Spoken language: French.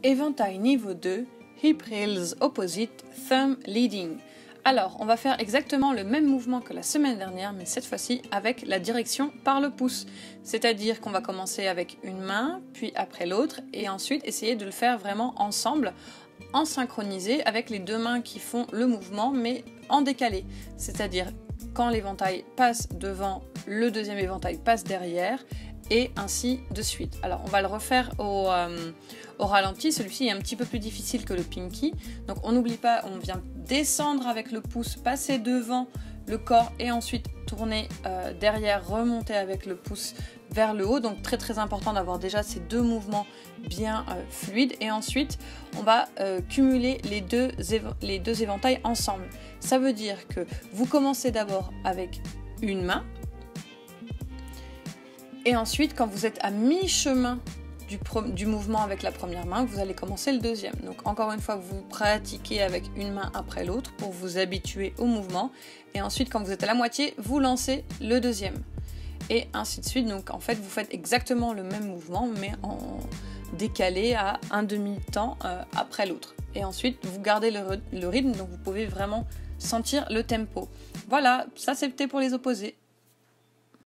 Éventail niveau 2, Hip Heels Opposite, Thumb Leading. Alors, on va faire exactement le même mouvement que la semaine dernière, mais cette fois-ci avec la direction par le pouce. C'est-à-dire qu'on va commencer avec une main, puis après l'autre, et ensuite essayer de le faire vraiment ensemble, en synchronisé avec les deux mains qui font le mouvement, mais en décalé. C'est-à-dire quand l'éventail passe devant, le deuxième éventail passe derrière, et ainsi de suite. Alors on va le refaire au ralenti, celui-ci est un petit peu plus difficile que le pinky, donc on n'oublie pas, on vient descendre avec le pouce, passer devant le corps et ensuite tourner derrière, remonter avec le pouce vers le haut, donc très très important d'avoir déjà ces deux mouvements bien fluides, et ensuite on va cumuler les deux éventails ensemble. Ça veut dire que vous commencez d'abord avec une main, et ensuite, quand vous êtes à mi-chemin du mouvement avec la première main, vous allez commencer le deuxième. Donc encore une fois, vous pratiquez avec une main après l'autre pour vous habituer au mouvement. Et ensuite, quand vous êtes à la moitié, vous lancez le deuxième. Et ainsi de suite. Donc en fait, vous faites exactement le même mouvement, mais en décalé à un demi-temps après l'autre. Et ensuite, vous gardez le rythme, donc vous pouvez vraiment sentir le tempo. Voilà, ça c'était pour les opposés.